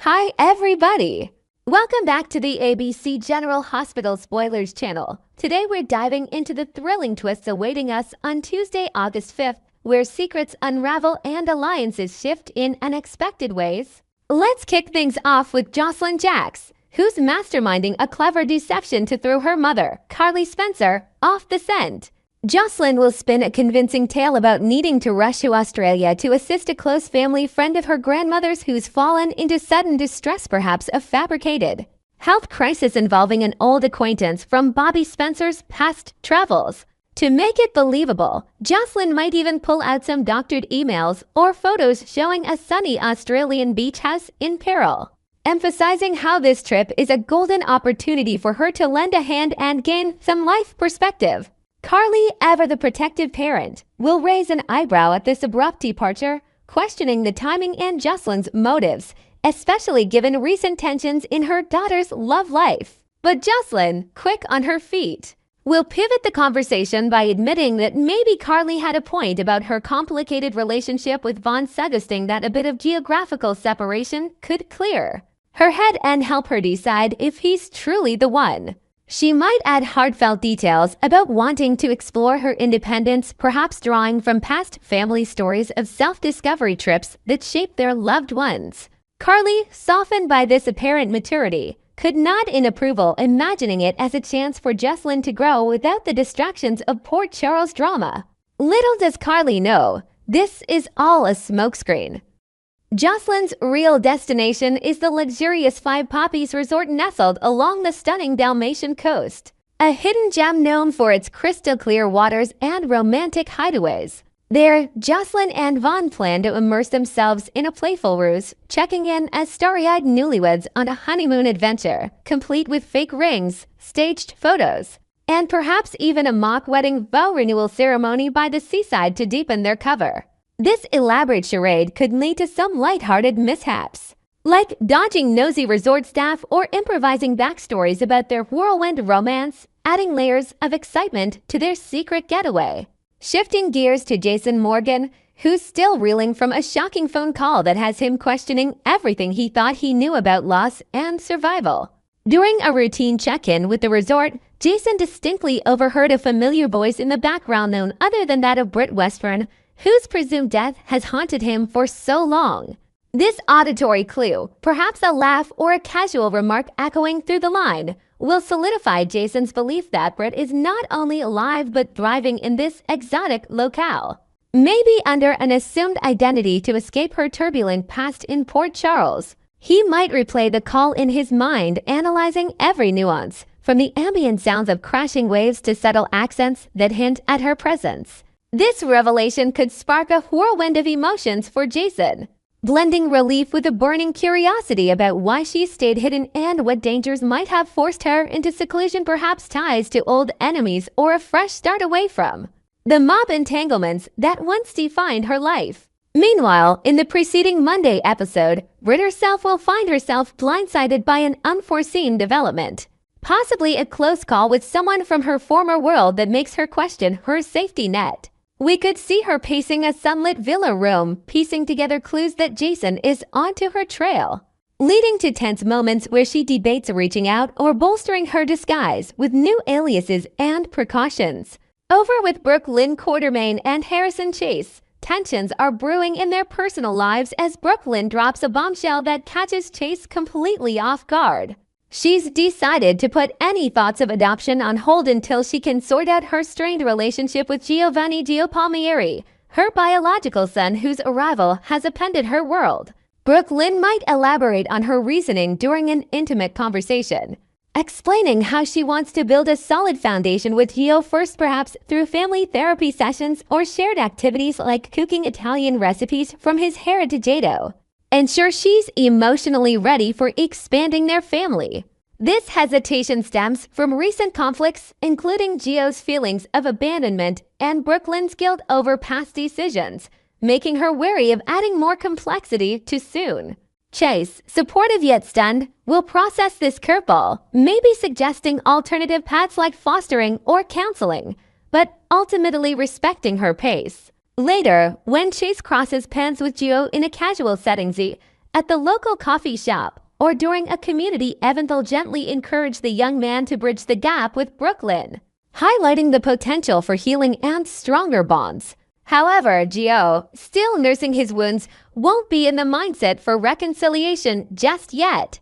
Hi, everybody! Welcome back to the ABC General Hospital Spoilers channel. Today we're diving into the thrilling twists awaiting us on Tuesday, August 5th, where secrets unravel and alliances shift in unexpected ways. Let's kick things off with Josslyn Jax, who's masterminding a clever deception to throw her mother, Carly Spencer, off the scent. Josslyn will spin a convincing tale about needing to rush to Australia to assist a close family friend of her grandmother's who's fallen into sudden distress, perhaps a fabricated health crisis involving an old acquaintance from Bobby Spencer's past travels. To make it believable, Josslyn might even pull out some doctored emails or photos showing a sunny Australian beach house in peril, emphasizing how this trip is a golden opportunity for her to lend a hand and gain some life perspective. Carly, ever the protective parent, will raise an eyebrow at this abrupt departure, questioning the timing and Josslyn's motives, especially given recent tensions in her daughter's love life. But Josslyn, quick on her feet, will pivot the conversation by admitting that maybe Carly had a point about her complicated relationship with Von, suggesting that a bit of geographical separation could clear her head and help her decide if he's truly the one. She might add heartfelt details about wanting to explore her independence, perhaps drawing from past family stories of self-discovery trips that shaped their loved ones. Carly, softened by this apparent maturity, could nod in approval, imagining it as a chance for Josslyn to grow without the distractions of Port Charles drama. Little does Carly know, this is all a smokescreen. Josslyn's real destination is the luxurious Five Poppies resort nestled along the stunning Dalmatian coast, a hidden gem known for its crystal-clear waters and romantic hideaways. There, Josslyn and Von plan to immerse themselves in a playful ruse, checking in as starry-eyed newlyweds on a honeymoon adventure, complete with fake rings, staged photos, and perhaps even a mock wedding vow renewal ceremony by the seaside to deepen their cover. This elaborate charade could lead to some lighthearted mishaps, like dodging nosy resort staff or improvising backstories about their whirlwind romance, adding layers of excitement to their secret getaway. Shifting gears to Jason Morgan, who's still reeling from a shocking phone call that has him questioning everything he thought he knew about loss and survival. During a routine check-in with the resort, Jason distinctly overheard a familiar voice in the background known other than that of Britt, whose presumed death has haunted him for so long. This auditory clue, perhaps a laugh or a casual remark echoing through the line, will solidify Jason's belief that Britt is not only alive but thriving in this exotic locale, maybe under an assumed identity to escape her turbulent past in Port Charles. He might replay the call in his mind, analyzing every nuance, from the ambient sounds of crashing waves to subtle accents that hint at her presence. This revelation could spark a whirlwind of emotions for Jason, blending relief with a burning curiosity about why she stayed hidden and what dangers might have forced her into seclusion, perhaps ties to old enemies or a fresh start away from the mob entanglements that once defined her life. Meanwhile, in the preceding Monday episode, Britt herself will find herself blindsided by an unforeseen development, possibly a close call with someone from her former world that makes her question her safety net. We could see her pacing a sunlit villa room, piecing together clues that Jason is onto her trail, leading to tense moments where she debates reaching out or bolstering her disguise with new aliases and precautions. Over with Brooke Lynn Quartermaine and Harrison Chase, tensions are brewing in their personal lives as Brooke Lynn drops a bombshell that catches Chase completely off guard. She's decided to put any thoughts of adoption on hold until she can sort out her strained relationship with Giovanni Palmieri, her biological son whose arrival has upended her world. Brooke Lynn might elaborate on her reasoning during an intimate conversation, explaining how she wants to build a solid foundation with Gio first, perhaps through family therapy sessions or shared activities like cooking Italian recipes from his heritage. Ensure she's emotionally ready for expanding their family. This hesitation stems from recent conflicts, including Gio's feelings of abandonment and Brooke Lynn's guilt over past decisions, making her wary of adding more complexity too soon. Chase, supportive yet stunned, will process this curveball, maybe suggesting alternative paths like fostering or counseling, but ultimately respecting her pace. Later, when Chase crosses paths with Gio in a casual setting, at the local coffee shop, or during a community event. They'll gently encourage the young man to bridge the gap with Brooklyn, highlighting the potential for healing and stronger bonds. However, Gio, still nursing his wounds, won't be in the mindset for reconciliation just yet.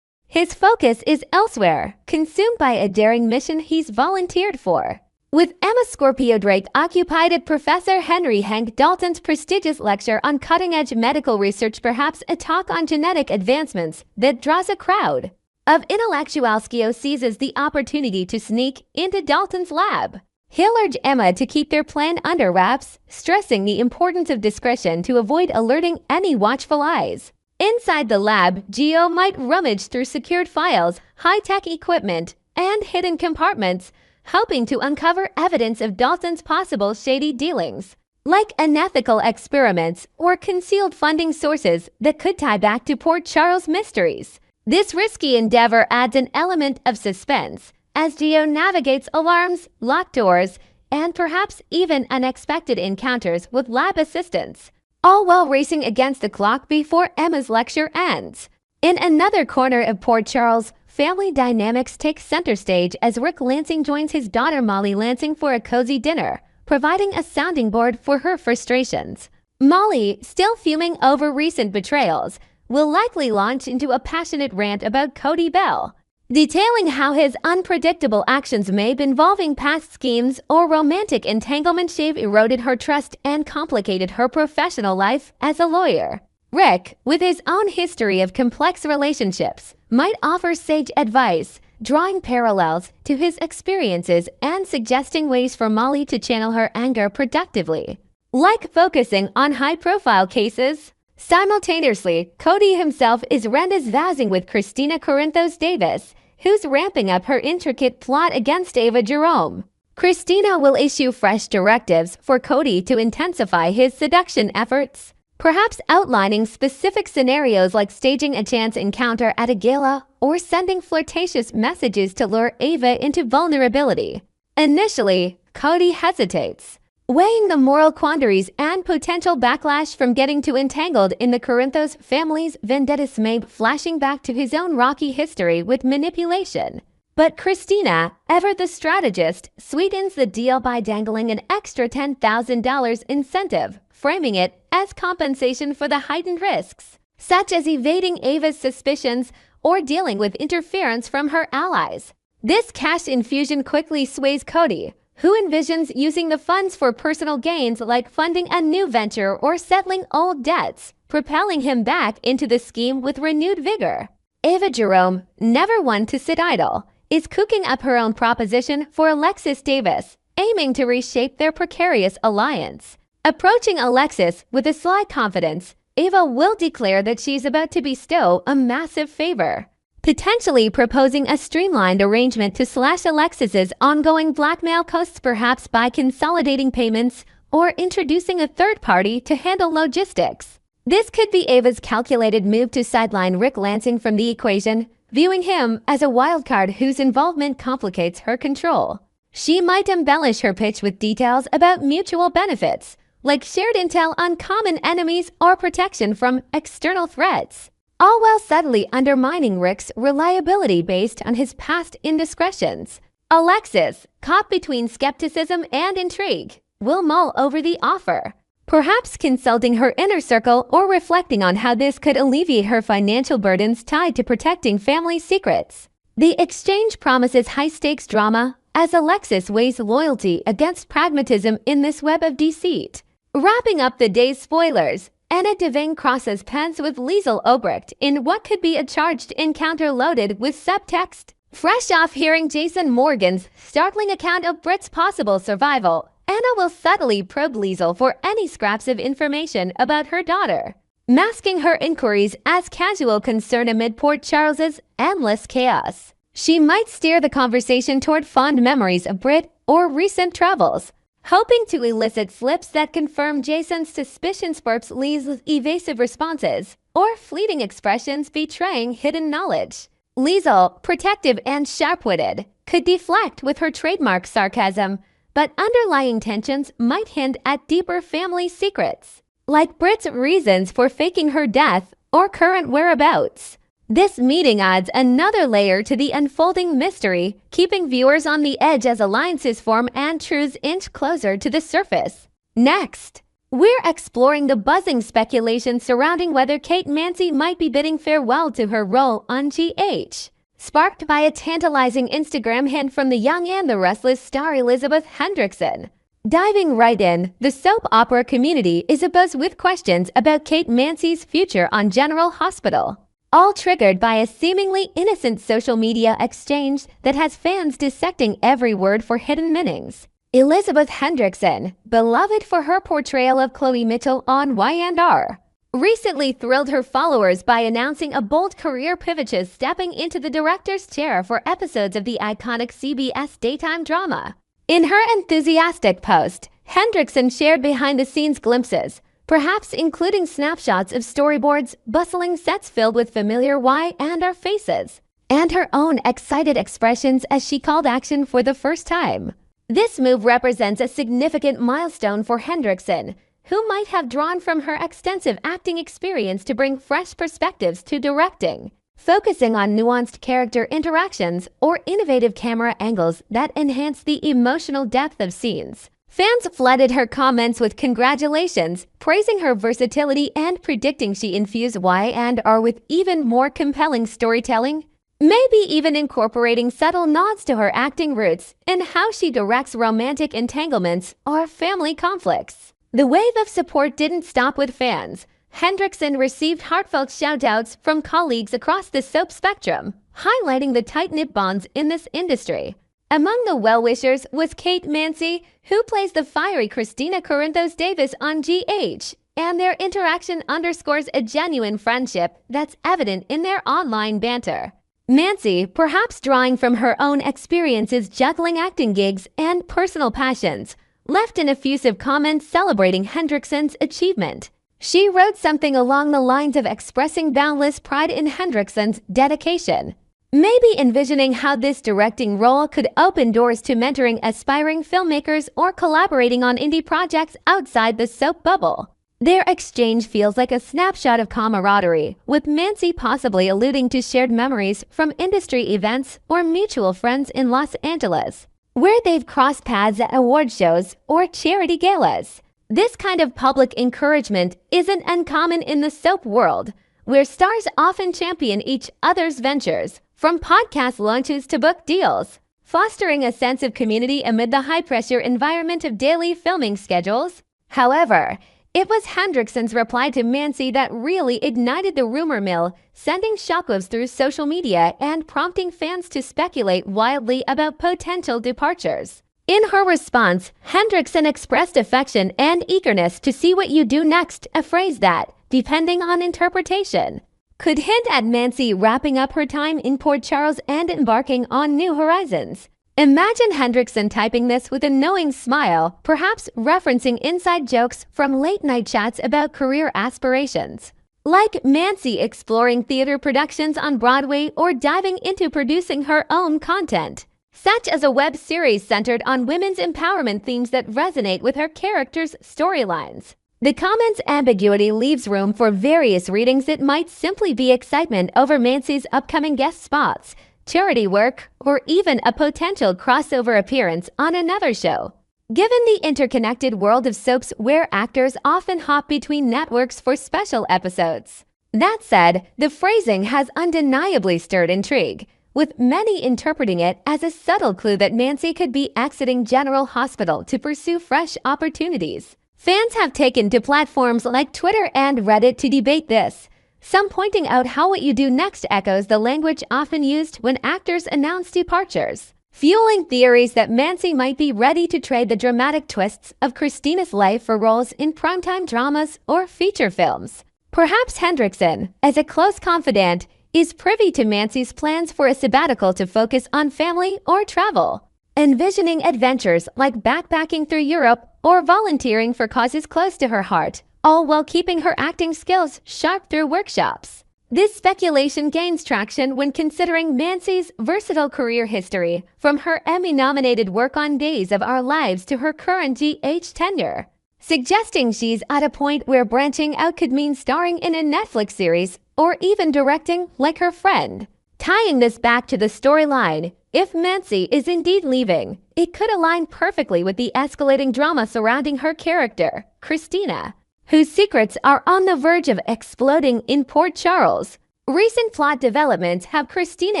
His focus is elsewhere, consumed by a daring mission he's volunteered for. With Emma Scorpio Drake occupied at Professor Henry Hank Dalton's prestigious lecture on cutting-edge medical research, perhaps a talk on genetic advancements that draws a crowd of intellectuals, Gio seizes the opportunity to sneak into Dalton's lab. He'll urge Emma to keep their plan under wraps, stressing the importance of discretion to avoid alerting any watchful eyes. Inside the lab, Gio might rummage through secured files, high-tech equipment, and hidden compartments, hoping to uncover evidence of Dalton's possible shady dealings, like unethical experiments or concealed funding sources that could tie back to Port Charles mysteries. This risky endeavor adds an element of suspense as Gio navigates alarms, locked doors, and perhaps even unexpected encounters with lab assistants, all while racing against the clock before Emma's lecture ends. In another corner of Port Charles, family dynamics take center stage as Rick Lansing joins his daughter Molly Lansing for a cozy dinner, providing a sounding board for her frustrations. Molly, still fuming over recent betrayals, will likely launch into a passionate rant about Cody Bell, detailing how his unpredictable actions, maybe involving past schemes or romantic entanglement, have eroded her trust and complicated her professional life as a lawyer. Rick, with his own history of complex relationships, might offer sage advice, drawing parallels to his experiences and suggesting ways for Molly to channel her anger productively, like focusing on high-profile cases. Simultaneously, Cody himself is rendezvousing with Christina Corinthos Davis, who's ramping up her intricate plot against Ava Jerome. Christina will issue fresh directives for Cody to intensify his seduction efforts, perhaps outlining specific scenarios like staging a chance encounter at a gala or sending flirtatious messages to lure Ava into vulnerability. Initially, Cody hesitates, weighing the moral quandaries and potential backlash from getting too entangled in the Corinthos family's vendettas, maybe flashing back to his own rocky history with manipulation. But Christina, ever the strategist, sweetens the deal by dangling an extra $10,000 incentive, framing it as compensation for the heightened risks, such as evading Ava's suspicions or dealing with interference from her allies. This cash infusion quickly sways Cody, who envisions using the funds for personal gains like funding a new venture or settling old debts, propelling him back into the scheme with renewed vigor. Ava Jerome, never one to sit idle, is cooking up her own proposition for Alexis Davis, aiming to reshape their precarious alliance. Approaching Alexis with a sly confidence, Ava will declare that she's about to bestow a massive favor, potentially proposing a streamlined arrangement to slash Alexis's ongoing blackmail costs, perhaps by consolidating payments or introducing a third party to handle logistics. This could be Ava's calculated move to sideline Rick Lansing from the equation, viewing him as a wildcard whose involvement complicates her control. She might embellish her pitch with details about mutual benefits, like shared intel on common enemies or protection from external threats, all while subtly undermining Rick's reliability based on his past indiscretions. Alexis, caught between skepticism and intrigue, will mull over the offer, perhaps consulting her inner circle or reflecting on how this could alleviate her financial burdens tied to protecting family secrets. The exchange promises high-stakes drama as Alexis weighs loyalty against pragmatism in this web of deceit. Wrapping up the day's spoilers, Anna Devane crosses paths with Liesl Obrecht in what could be a charged encounter loaded with subtext. Fresh off hearing Jason Morgan's startling account of Britt's possible survival, Anna will subtly probe Liesl for any scraps of information about her daughter, masking her inquiries as casual concern amid Port Charles's endless chaos. She might steer the conversation toward fond memories of Britt or recent travels, hoping to elicit slips that confirm Jason's suspicions, burps Liesl's evasive responses, or fleeting expressions betraying hidden knowledge. Liesl, protective and sharp-witted, could deflect with her trademark sarcasm, but underlying tensions might hint at deeper family secrets, like Britt's reasons for faking her death or current whereabouts. This meeting adds another layer to the unfolding mystery, keeping viewers on the edge as alliances form and truths inch closer to the surface. Next, we're exploring the buzzing speculation surrounding whether Kate Mansi might be bidding farewell to her role on GH, sparked by a tantalizing Instagram hint from the young and the restless star Elizabeth Hendrickson. Diving right in, the soap opera community is abuzz with questions about Kate Mansi's future on General Hospital, all triggered by a seemingly innocent social media exchange that has fans dissecting every word for hidden meanings. Elizabeth Hendrickson, beloved for her portrayal of Chloe Mitchell on Y&R, recently thrilled her followers by announcing a bold career pivot, stepping into the director's chair for episodes of the iconic CBS daytime drama. In her enthusiastic post, Hendrickson shared behind-the-scenes glimpses, perhaps including snapshots of storyboards, bustling sets filled with familiar Y&R faces, and her own excited expressions as she called action for the first time. This move represents a significant milestone for Hendrickson, who might have drawn from her extensive acting experience to bring fresh perspectives to directing, focusing on nuanced character interactions or innovative camera angles that enhance the emotional depth of scenes. Fans flooded her comments with congratulations, praising her versatility and predicting she infused Y&R with even more compelling storytelling, maybe even incorporating subtle nods to her acting roots and how she directs romantic entanglements or family conflicts. The wave of support didn't stop with fans. Hendrickson received heartfelt shout-outs from colleagues across the soap spectrum, highlighting the tight-knit bonds in this industry. Among the well-wishers was Kate Mansi, who plays the fiery Christina Corinthos Davis on GH, and their interaction underscores a genuine friendship that's evident in their online banter. Mansi, perhaps drawing from her own experiences juggling acting gigs and personal passions, left an effusive comment celebrating Hendrickson's achievement. She wrote something along the lines of expressing boundless pride in Hendrickson's dedication, maybe envisioning how this directing role could open doors to mentoring aspiring filmmakers or collaborating on indie projects outside the soap bubble. Their exchange feels like a snapshot of camaraderie, with Mansi possibly alluding to shared memories from industry events or mutual friends in Los Angeles, where they've crossed paths at award shows or charity galas. This kind of public encouragement isn't uncommon in the soap world, where stars often champion each other's ventures, from podcast launches to book deals, fostering a sense of community amid the high-pressure environment of daily filming schedules. However, it was Hendrickson's reply to Mansi that really ignited the rumor mill, sending shockwaves through social media and prompting fans to speculate wildly about potential departures. In her response, Hendrickson expressed affection and eagerness to see what you do next, a phrase that, depending on interpretation, could hint at Mansi wrapping up her time in Port Charles and embarking on new horizons. Imagine Hendrickson typing this with a knowing smile, perhaps referencing inside jokes from late-night chats about career aspirations, like Mansi exploring theater productions on Broadway or diving into producing her own content, such as a web series centered on women's empowerment themes that resonate with her characters' storylines. The comment's ambiguity leaves room for various readings. It might simply be excitement over Mansi's upcoming guest spots, charity work, or even a potential crossover appearance on another show. Given the interconnected world of soaps where actors often hop between networks for special episodes. That said, the phrasing has undeniably stirred intrigue, with many interpreting it as a subtle clue that Mansi could be exiting General Hospital to pursue fresh opportunities. Fans have taken to platforms like Twitter and Reddit to debate this, some pointing out how what you do next echoes the language often used when actors announce departures, fueling theories that Mansi might be ready to trade the dramatic twists of Christina's life for roles in primetime dramas or feature films. Perhaps Hendrickson, as a close confidant, is privy to Mansi's plans for a sabbatical to focus on family or travel, envisioning adventures like backpacking through Europe or volunteering for causes close to her heart, all while keeping her acting skills sharp through workshops. This speculation gains traction when considering Mansi's versatile career history, from her Emmy-nominated work on Days of Our Lives to her current GH tenure. suggesting she's at a point where branching out could mean starring in a Netflix series or even directing like her friend. Tying this back to the storyline, if Mansi is indeed leaving, it could align perfectly with the escalating drama surrounding her character, Christina, whose secrets are on the verge of exploding in Port Charles. Recent plot developments have Christina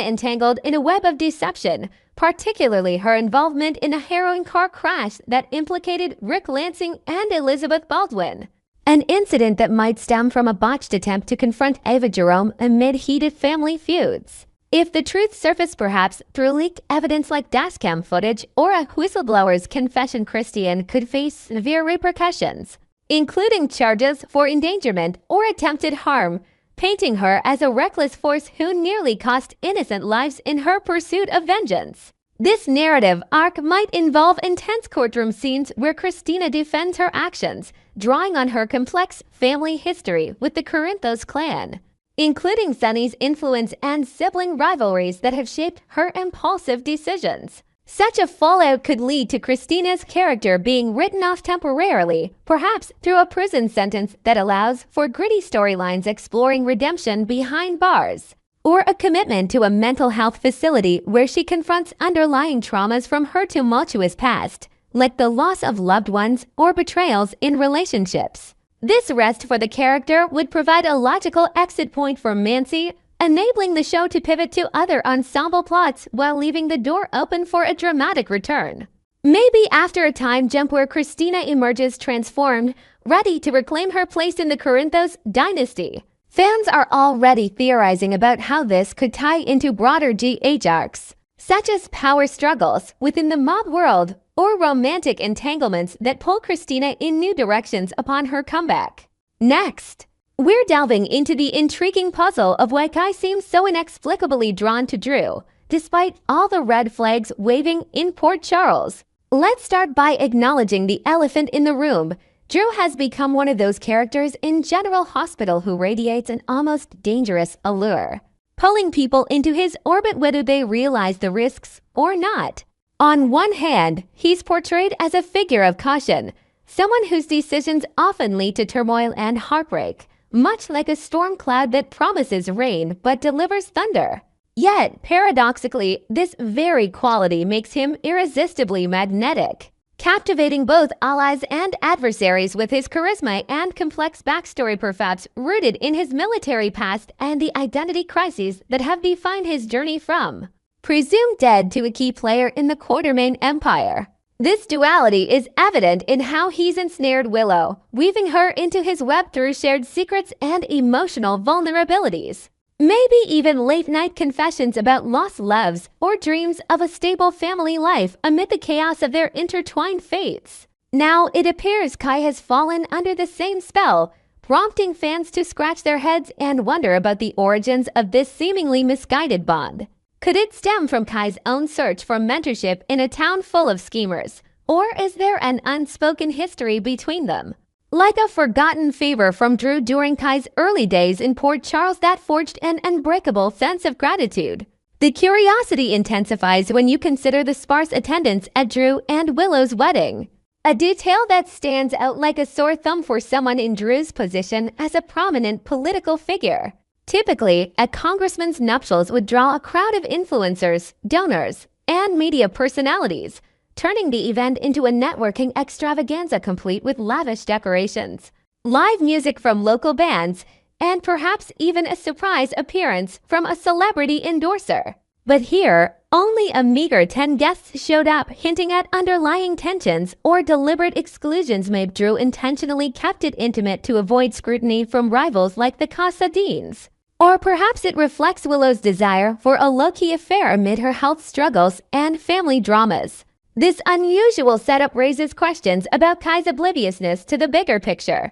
entangled in a web of deception, particularly her involvement in a harrowing car crash that implicated Rick Lansing and Elizabeth Baldwin. An incident that might stem from a botched attempt to confront Ava Jerome amid heated family feuds. If the truth surfaced perhaps through leaked evidence like dashcam footage or a whistleblower's confession, Christian could face severe repercussions, including charges for endangerment or attempted harm, painting her as a reckless force who nearly cost innocent lives in her pursuit of vengeance. This narrative arc might involve intense courtroom scenes where Christina defends her actions, drawing on her complex family history with the Corinthos clan, including Sunny's influence and sibling rivalries that have shaped her impulsive decisions. Such a fallout could lead to Christina's character being written off temporarily, perhaps through a prison sentence that allows for gritty storylines exploring redemption behind bars, or a commitment to a mental health facility where she confronts underlying traumas from her tumultuous past, like the loss of loved ones or betrayals in relationships. This rest for the character would provide a logical exit point for Mansi, enabling the show to pivot to other ensemble plots while leaving the door open for a dramatic return. Maybe after a time jump where Christina emerges transformed, ready to reclaim her place in the Corinthos dynasty. Fans are already theorizing about how this could tie into broader GH arcs, such as power struggles within the mob world or romantic entanglements that pull Christina in new directions upon her comeback. Next, we're delving into the intriguing puzzle of why Kai seems so inexplicably drawn to Drew, despite all the red flags waving in Port Charles. Let's start by acknowledging the elephant in the room. Drew has become one of those characters in General Hospital who radiates an almost dangerous allure, pulling people into his orbit whether they realize the risks or not. On one hand, he's portrayed as a figure of caution, someone whose decisions often lead to turmoil and heartbreak, much like a storm cloud that promises rain but delivers thunder. Yet, paradoxically, this very quality makes him irresistibly magnetic, captivating both allies and adversaries with his charisma and complex backstory, perhaps rooted in his military past and the identity crises that have defined his journey from presumed dead to a key player in the Quartermain Empire. This duality is evident in how he's ensnared Willow, weaving her into his web through shared secrets and emotional vulnerabilities. Maybe even late-night confessions about lost loves or dreams of a stable family life amid the chaos of their intertwined fates. Now, it appears Kai has fallen under the same spell, prompting fans to scratch their heads and wonder about the origins of this seemingly misguided bond. Could it stem from Kai's own search for mentorship in a town full of schemers, or is there an unspoken history between them? Like a forgotten favor from Drew during Kai's early days in Port Charles that forged an unbreakable sense of gratitude. The curiosity intensifies when you consider the sparse attendance at Drew and Willow's wedding, a detail that stands out like a sore thumb for someone in Drew's position as a prominent political figure. Typically, a congressman's nuptials would draw a crowd of influencers, donors, and media personalities, turning the event into a networking extravaganza complete with lavish decorations, live music from local bands, and perhaps even a surprise appearance from a celebrity endorser. But here, only a meager 10 guests showed up, hinting at underlying tensions or deliberate exclusions. Maybe Drew intentionally kept it intimate to avoid scrutiny from rivals like the Casadines. Or perhaps it reflects Willow's desire for a low-key affair amid her health struggles and family dramas. This unusual setup raises questions about Kai's obliviousness to the bigger picture.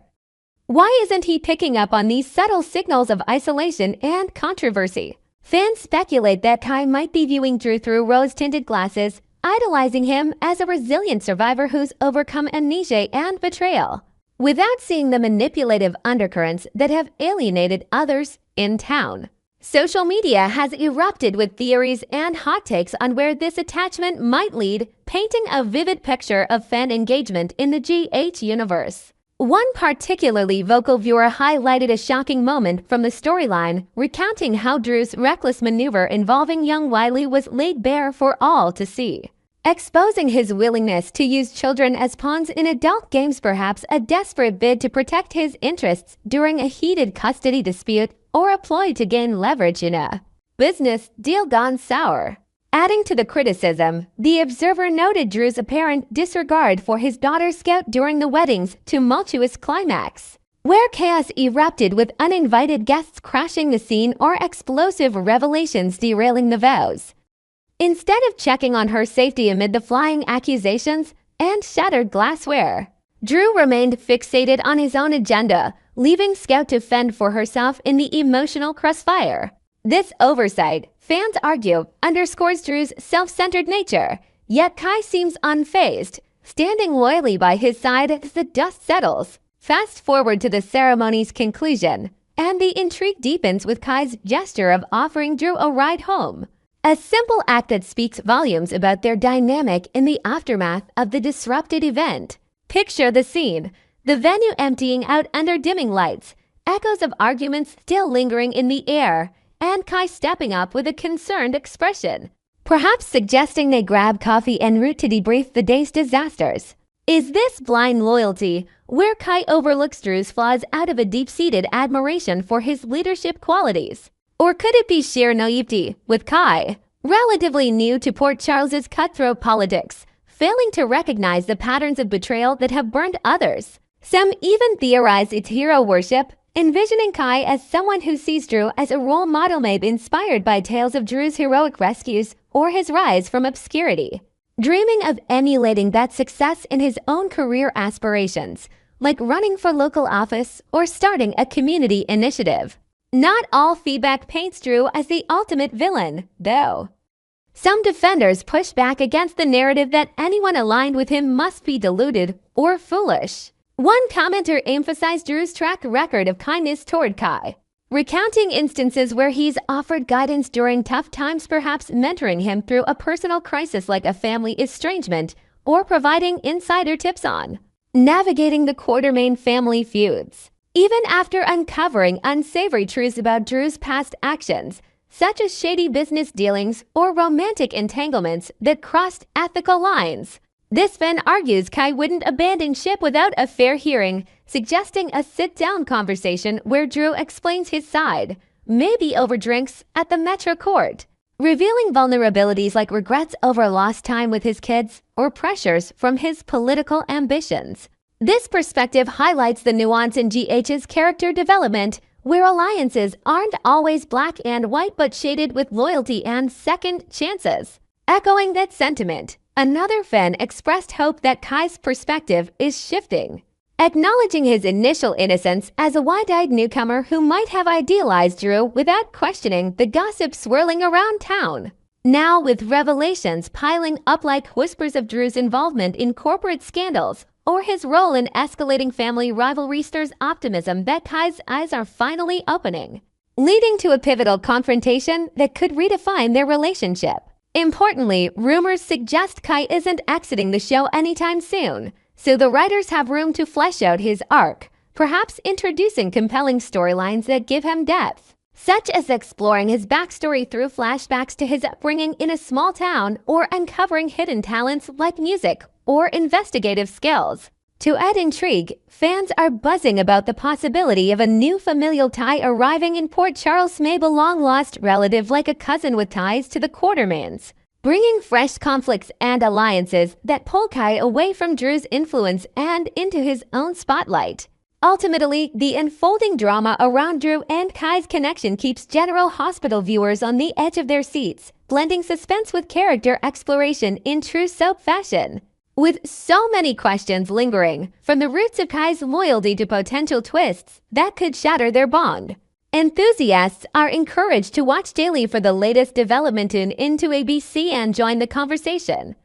Why isn't he picking up on these subtle signals of isolation and controversy? Fans speculate that Kai might be viewing Drew through rose-tinted glasses, idolizing him as a resilient survivor who's overcome amnesia and betrayal, without seeing the manipulative undercurrents that have alienated others in town. Social media has erupted with theories and hot takes on where this attachment might lead, painting a vivid picture of fan engagement in the GH universe. One particularly vocal viewer highlighted a shocking moment from the storyline, recounting how Drew's reckless maneuver involving young Wiley was laid bare for all to see, exposing his willingness to use children as pawns in adult games, perhaps a desperate bid to protect his interests during a heated custody dispute or a ploy to gain leverage in a business deal gone sour. Adding to the criticism, the Observer noted Drew's apparent disregard for his daughter Scout during the wedding's tumultuous climax, where chaos erupted with uninvited guests crashing the scene or explosive revelations derailing the vows. Instead of checking on her safety amid the flying accusations and shattered glassware, Drew remained fixated on his own agenda, leaving Scout to fend for herself in the emotional crossfire. This oversight, fans argue, underscores Drew's self-centered nature, yet Kai seems unfazed, standing loyally by his side as the dust settles. Fast forward to the ceremony's conclusion, and the intrigue deepens with Kai's gesture of offering Drew a ride home. A simple act that speaks volumes about their dynamic in the aftermath of the disrupted event. Picture the scene, the venue emptying out under dimming lights, echoes of arguments still lingering in the air, and Kai stepping up with a concerned expression, perhaps suggesting they grab coffee en route to debrief the day's disasters. Is this blind loyalty, where Kai overlooks Drew's flaws out of a deep-seated admiration for his leadership qualities? Or could it be sheer naivety, with Kai, relatively new to Port Charles's cutthroat politics, failing to recognize the patterns of betrayal that have burned others? Some even theorize it's hero worship, envisioning Kai as someone who sees Drew as a role model, maybe inspired by tales of Drew's heroic rescues or his rise from obscurity, dreaming of emulating that success in his own career aspirations, like running for local office or starting a community initiative. Not all feedback paints Drew as the ultimate villain, though. Some defenders push back against the narrative that anyone aligned with him must be deluded or foolish. One commenter emphasized Drew's track record of kindness toward Kai, recounting instances where he's offered guidance during tough times, perhaps mentoring him through a personal crisis like a family estrangement, or providing insider tips on navigating the Quartermain family feuds. Even after uncovering unsavory truths about Drew's past actions, such as shady business dealings or romantic entanglements that crossed ethical lines, this fan argues Kai wouldn't abandon ship without a fair hearing, suggesting a sit-down conversation where Drew explains his side, maybe over drinks at the Metro Court, revealing vulnerabilities like regrets over lost time with his kids or pressures from his political ambitions. This perspective highlights the nuance in GH's character development, where alliances aren't always black and white but shaded with loyalty and second chances. Echoing that sentiment, another fan expressed hope that Kai's perspective is shifting, acknowledging his initial innocence as a wide-eyed newcomer who might have idealized Drew without questioning the gossip swirling around town. Now, with revelations piling up like whispers of Drew's involvement in corporate scandals or his role in escalating family rivalry, stirs optimism that Kai's eyes are finally opening, leading to a pivotal confrontation that could redefine their relationship. Importantly, rumors suggest Kai isn't exiting the show anytime soon, so the writers have room to flesh out his arc, perhaps introducing compelling storylines that give him depth, such as exploring his backstory through flashbacks to his upbringing in a small town or uncovering hidden talents like music or investigative skills. To add intrigue, fans are buzzing about the possibility of a new familial tie arriving in Port Charles, maybe a long-lost relative like a cousin with ties to the Quartermains, bringing fresh conflicts and alliances that pull Kai away from Drew's influence and into his own spotlight. Ultimately, the unfolding drama around Drew and Kai's connection keeps General Hospital viewers on the edge of their seats, blending suspense with character exploration in true soap fashion. With so many questions lingering, from the roots of Kai's loyalty to potential twists that could shatter their bond, enthusiasts are encouraged to watch daily for the latest development in Into ABC and join the conversation.